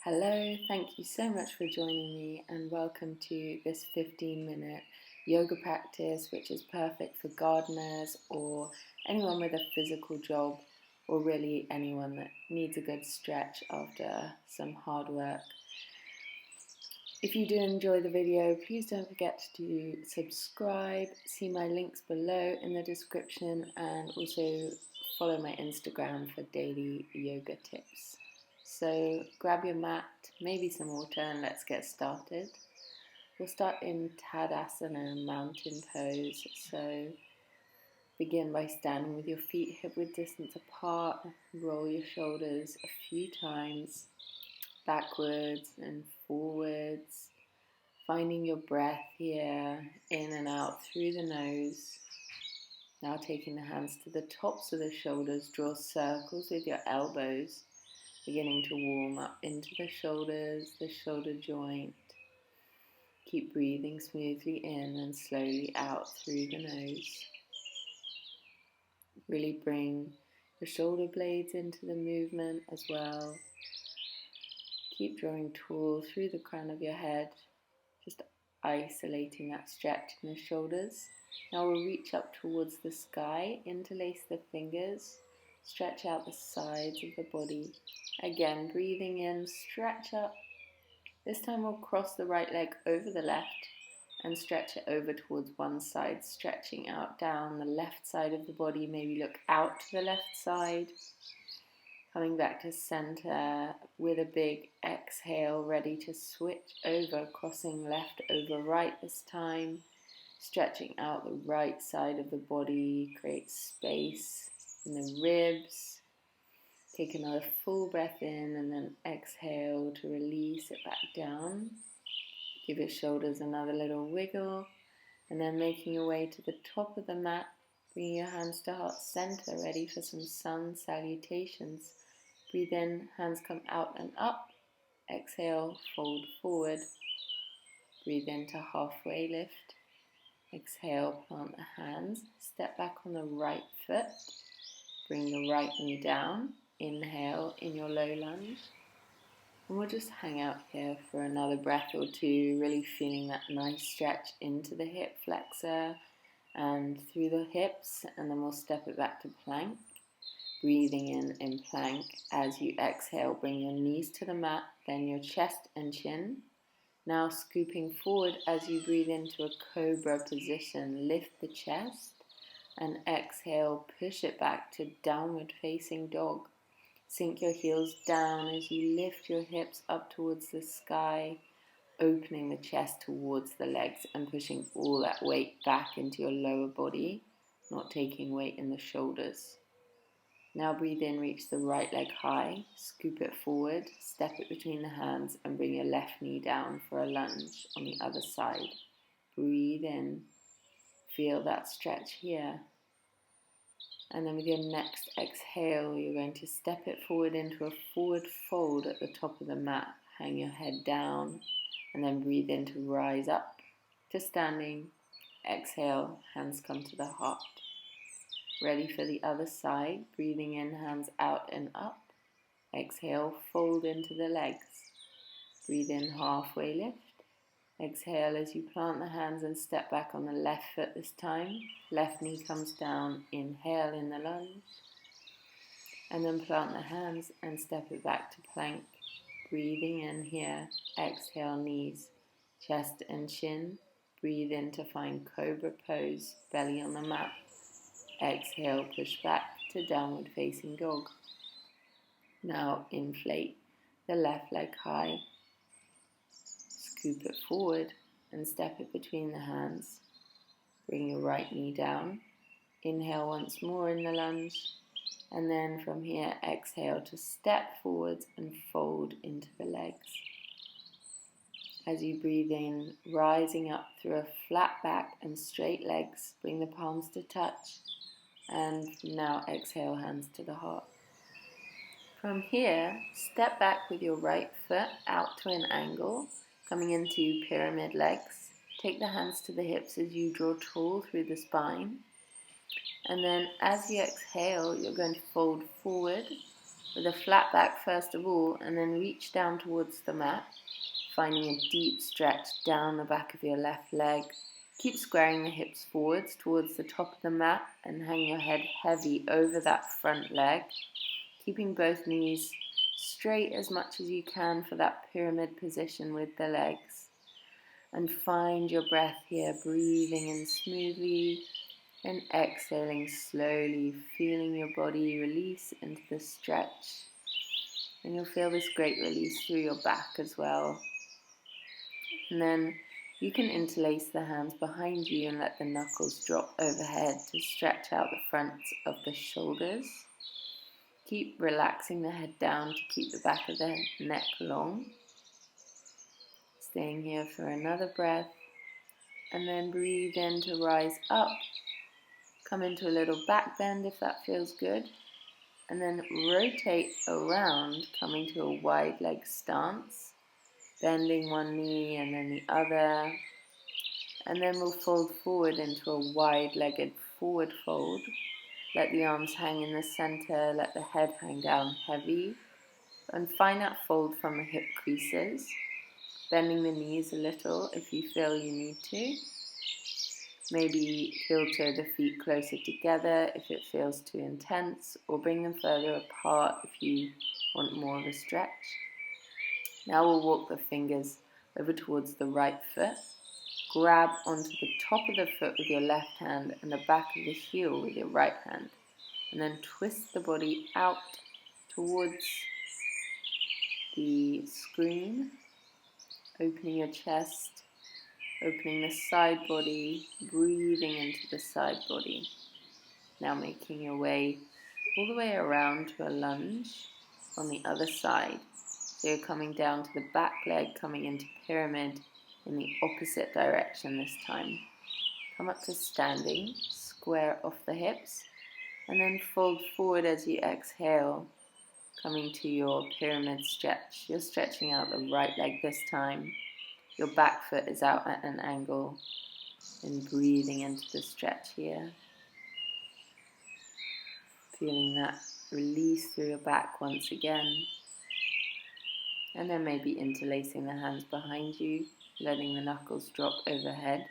Hello, thank you so much for joining me and welcome to this 15-minute yoga practice which is perfect for gardeners or anyone with a physical job or really anyone that needs a good stretch after some hard work. If you do enjoy the video, please don't forget to subscribe, see my links below in the description and also follow my Instagram for daily yoga tips. So grab your mat, maybe some water, and let's get started. We'll start in Tadasana, mountain pose. So begin by standing with your feet hip-width distance apart. Roll your shoulders a few times, backwards and forwards. Finding your breath here, in and out through the nose. Now taking the hands to the tops of the shoulders, draw circles with your elbows. Beginning to warm up into the shoulders, the shoulder joint. Keep breathing smoothly in and slowly out through the nose. Really bring the shoulder blades into the movement as well. Keep drawing tall through the crown of your head, just isolating that stretch in the shoulders. Now we'll reach up towards the sky, interlace the fingers, stretch out the sides of the body. Again, breathing in, stretch up. This time we'll cross the right leg over the left and stretch it over towards one side, stretching out down the left side of the body. Maybe look out to the left side. Coming back to center with a big exhale, ready to switch over, crossing left over right this time. Stretching out the right side of the body, create space in the ribs. Take another full breath in and then exhale to release it back down. Give your shoulders another little wiggle and then making your way to the top of the mat, bringing your hands to heart center, ready for some sun salutations. Breathe in, hands come out and up. Exhale, fold forward. Breathe into halfway lift. Exhale, plant the hands. Step back on the right foot. Bring your right knee down. Inhale in your low lunge. And we'll just hang out here for another breath or two, really feeling that nice stretch into the hip flexor and through the hips, and then we'll step it back to plank. Breathing in plank. As you exhale, bring your knees to the mat, then your chest and chin. Now scooping forward as you breathe into a cobra position, lift the chest and exhale, push it back to downward facing dog. Sink your heels down as you lift your hips up towards the sky, opening the chest towards the legs and pushing all that weight back into your lower body, not taking weight in the shoulders. Now breathe in, reach the right leg high, scoop it forward, step it between the hands and bring your left knee down for a lunge on the other side. Breathe in, feel that stretch here. And then with your next exhale, you're going to step it forward into a forward fold at the top of the mat. Hang your head down and then breathe in to rise up to standing. Exhale, hands come to the heart. Ready for the other side, breathing in, hands out and up. Exhale, fold into the legs. Breathe in, halfway lift. Exhale as you plant the hands and step back on the left foot this time. Left knee comes down, inhale in the lunge. And then plant the hands and step it back to plank. Breathing in here, exhale knees, chest and chin. Breathe in to find cobra pose, belly on the mat. Exhale, push back to downward facing dog. Now inflate the left leg high. Scoop it forward and step it between the hands. Bring your right knee down. Inhale once more in the lunge. And then from here, exhale to step forwards and fold into the legs. As you breathe in, rising up through a flat back and straight legs, bring the palms to touch. And now exhale, hands to the heart. From here, step back with your right foot out to an angle, coming into pyramid legs. Take the hands to the hips as you draw tall through the spine. And then as you exhale, you're going to fold forward with a flat back first of all, and then reach down towards the mat, finding a deep stretch down the back of your left leg. Keep squaring the hips forwards towards the top of the mat and hang your head heavy over that front leg, keeping both knees straight as much as you can for that pyramid position with the legs. And find your breath here, breathing in smoothly and exhaling slowly, feeling your body release into the stretch. And you'll feel this great release through your back as well. And then you can interlace the hands behind you and let the knuckles drop overhead to stretch out the fronts of the shoulders. Keep relaxing the head down to keep the back of the neck long. Staying here for another breath. And then breathe in to rise up. Come into a little back bend if that feels good. And then rotate around, coming to a wide leg stance. Bending one knee and then the other. And then we'll fold forward into a wide-legged forward fold. Let the arms hang in the center, let the head hang down heavy. And find that fold from the hip creases. Bending the knees a little if you feel you need to. Maybe filter the feet closer together if it feels too intense, or bring them further apart if you want more of a stretch. Now we'll walk the fingers over towards the right foot. Grab onto the top of the foot with your left hand and the back of the heel with your right hand. And then twist the body out towards the screen, opening your chest, opening the side body, breathing into the side body. Now making your way all the way around to a lunge on the other side. So you're coming down to the back leg, coming into pyramid in the opposite direction this time. Come up to standing, square off the hips, and then fold forward as you exhale, coming to your pyramid stretch. You're stretching out the right leg this time. Your back foot is out at an angle, and breathing into the stretch here. Feeling that release through your back once again. And then maybe interlacing the hands behind you, letting the knuckles drop overhead.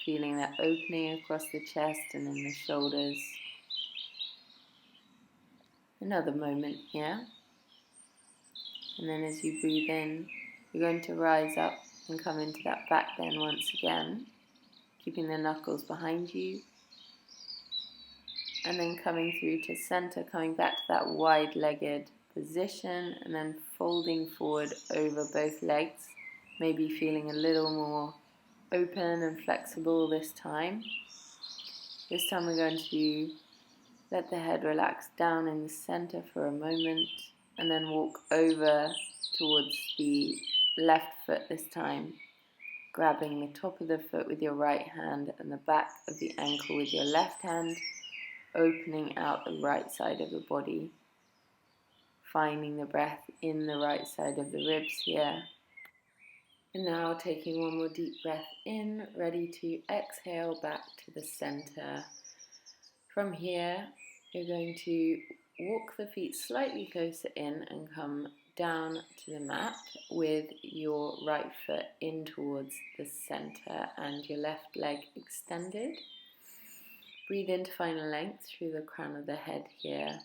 Feeling that opening across the chest and in the shoulders. Another moment here. And then as you breathe in, you're going to rise up and come into that back bend once again, keeping the knuckles behind you. And then coming through to center, coming back to that wide-legged position, and then folding forward over both legs, maybe feeling a little more open and flexible this time. This time we're going to let the head relax down in the center for a moment, and then walk over towards the left foot this time, grabbing the top of the foot with your right hand and the back of the ankle with your left hand, opening out the right side of the body, finding the breath in the right side of the ribs here. And now taking one more deep breath in, ready to exhale back to the center. From here, you're going to walk the feet slightly closer in and come down to the mat with your right foot in towards the center and your left leg extended. Breathe in to find length through the crown of the head here.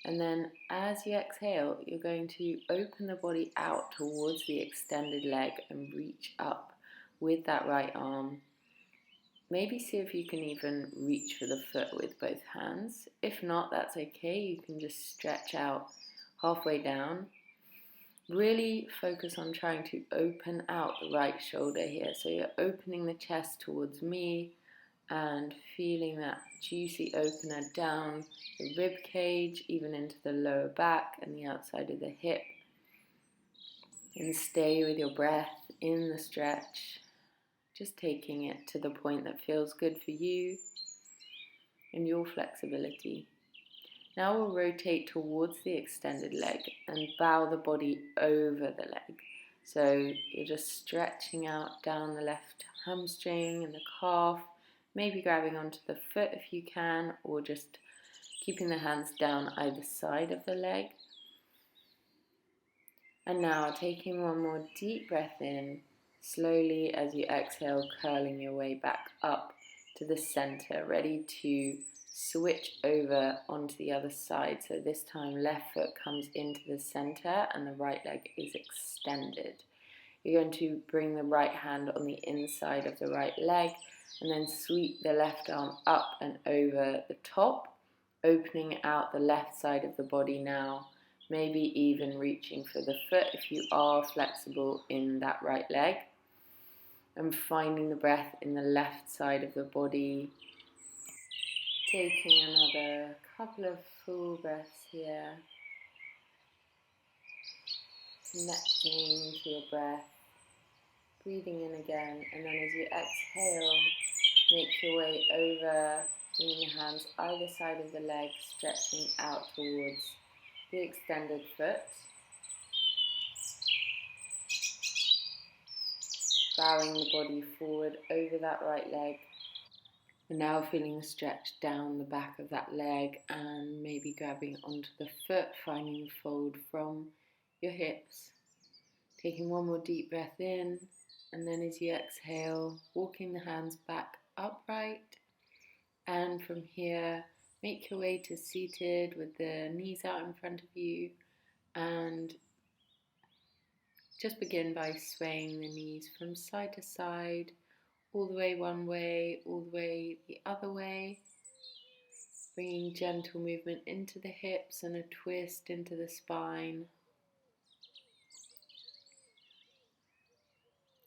And then as you exhale, you're going to open the body out towards the extended leg and reach up with that right arm. Maybe see if you can even reach for the foot with both hands. If not, that's okay. You can just stretch out halfway down. Really focus on trying to open out the right shoulder here. So you're opening the chest towards me and feeling that juicy opener down the rib cage, even into the lower back and the outside of the hip. And stay with your breath in the stretch. Just taking it to the point that feels good for you and your flexibility. Now we'll rotate towards the extended leg and bow the body over the leg. So you're just stretching out down the left hamstring and the calf, maybe grabbing onto the foot if you can, or just keeping the hands down either side of the leg. And now taking one more deep breath in, slowly as you exhale, curling your way back up to the center, ready to switch over onto the other side. So this time left foot comes into the center and the right leg is extended. You're going to bring the right hand on the inside of the right leg and then sweep the left arm up and over the top, opening out the left side of the body now, maybe even reaching for the foot if you are flexible in that right leg, and finding the breath in the left side of the body. Taking another couple of full breaths here, connecting to your breath, breathing in again, and then as you exhale, make your way over, bringing your hands either side of the leg, stretching out towards the extended foot. Bowing the body forward over that right leg. And now feeling a stretch down the back of that leg and maybe grabbing onto the foot, finding a fold from your hips. Taking one more deep breath in, and then as you exhale, walking the hands back upright. And from here, make your way to seated with the knees out in front of you, and just begin by swaying the knees from side to side, all the way one way, all the way the other way, bringing gentle movement into the hips and a twist into the spine.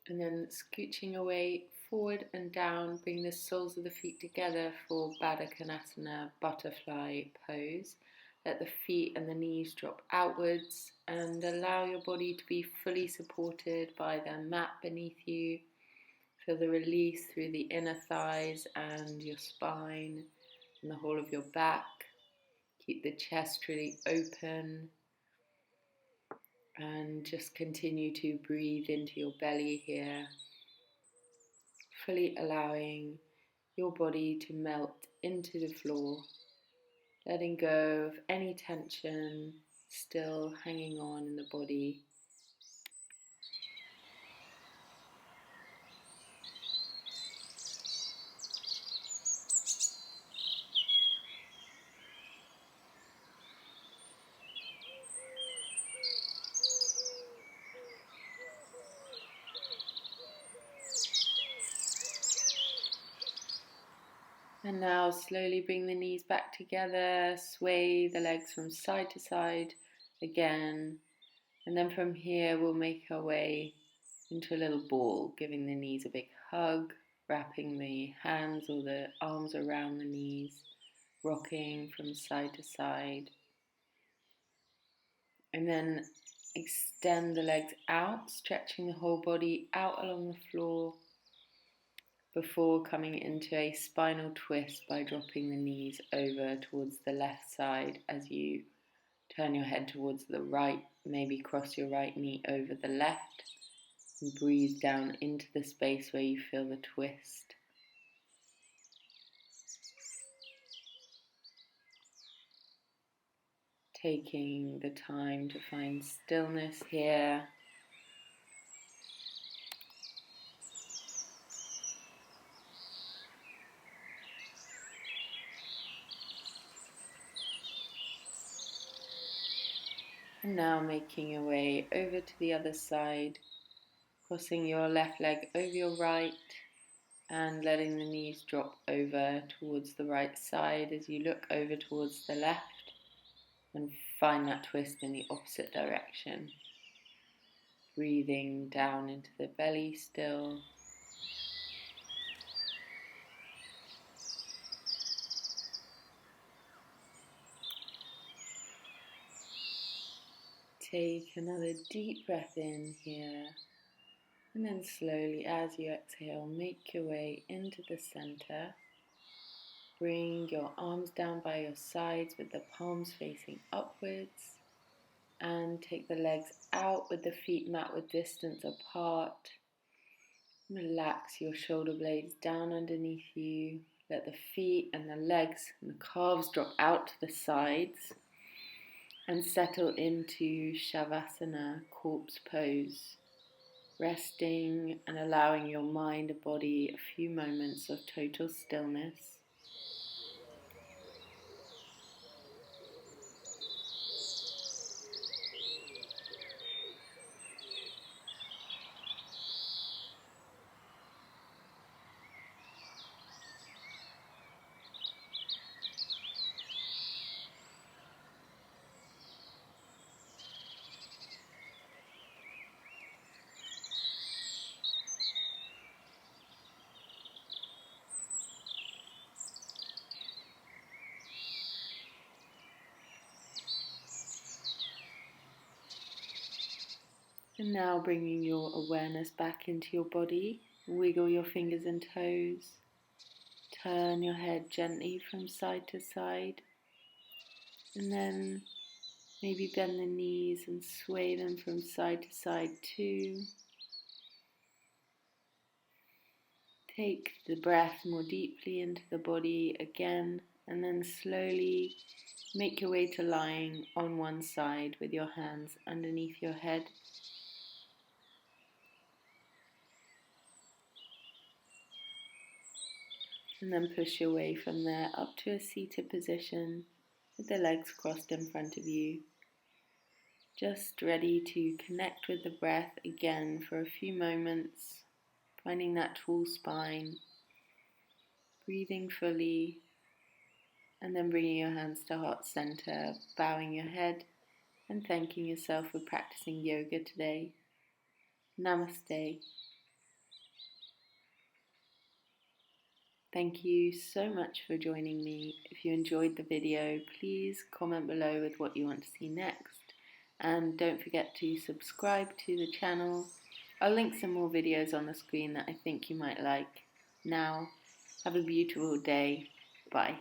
And then scooching away forward and down, bring the soles of the feet together for Baddha Konasana, butterfly pose. Let the feet and the knees drop outwards and allow your body to be fully supported by the mat beneath you. Feel the release through the inner thighs and your spine and the whole of your back. Keep the chest really open and just continue to breathe into your belly here, fully allowing your body to melt into the floor, letting go of any tension still hanging on in the body. And now slowly bring the knees back together, sway the legs from side to side again. And then from here we'll make our way into a little ball, giving the knees a big hug, wrapping the hands or the arms around the knees, rocking from side to side. And then extend the legs out, stretching the whole body out along the floor, before coming into a spinal twist by dropping the knees over towards the left side as you turn your head towards the right, maybe cross your right knee over the left and breathe down into the space where you feel the twist. Taking the time to find stillness here. And now making your way over to the other side, crossing your left leg over your right and letting the knees drop over towards the right side as you look over towards the left and find that twist in the opposite direction. Breathing down into the belly still. Take another deep breath in here, and then slowly as you exhale, make your way into the center. Bring your arms down by your sides with the palms facing upwards, and take the legs out with the feet mat width distance apart. Relax your shoulder blades down underneath you, Let the feet and the legs and the calves drop out to the sides and settle into Shavasana, corpse pose, resting and allowing your mind and body a few moments of total stillness. And now bringing your awareness back into your body, wiggle your fingers and toes, turn your head gently from side to side, and then maybe bend the knees and sway them from side to side too. Take the breath more deeply into the body again, and then slowly make your way to lying on one side with your hands underneath your head. And then push your way from there up to a seated position with the legs crossed in front of you. Just ready to connect with the breath again for a few moments, finding that tall spine, breathing fully, and then bringing your hands to heart center, bowing your head and thanking yourself for practicing yoga today. Namaste. Thank you so much for joining me. If you enjoyed the video, please comment below with what you want to see next. And don't forget to subscribe to the channel. I'll link some more videos on the screen that I think you might like. Now, have a beautiful day. Bye.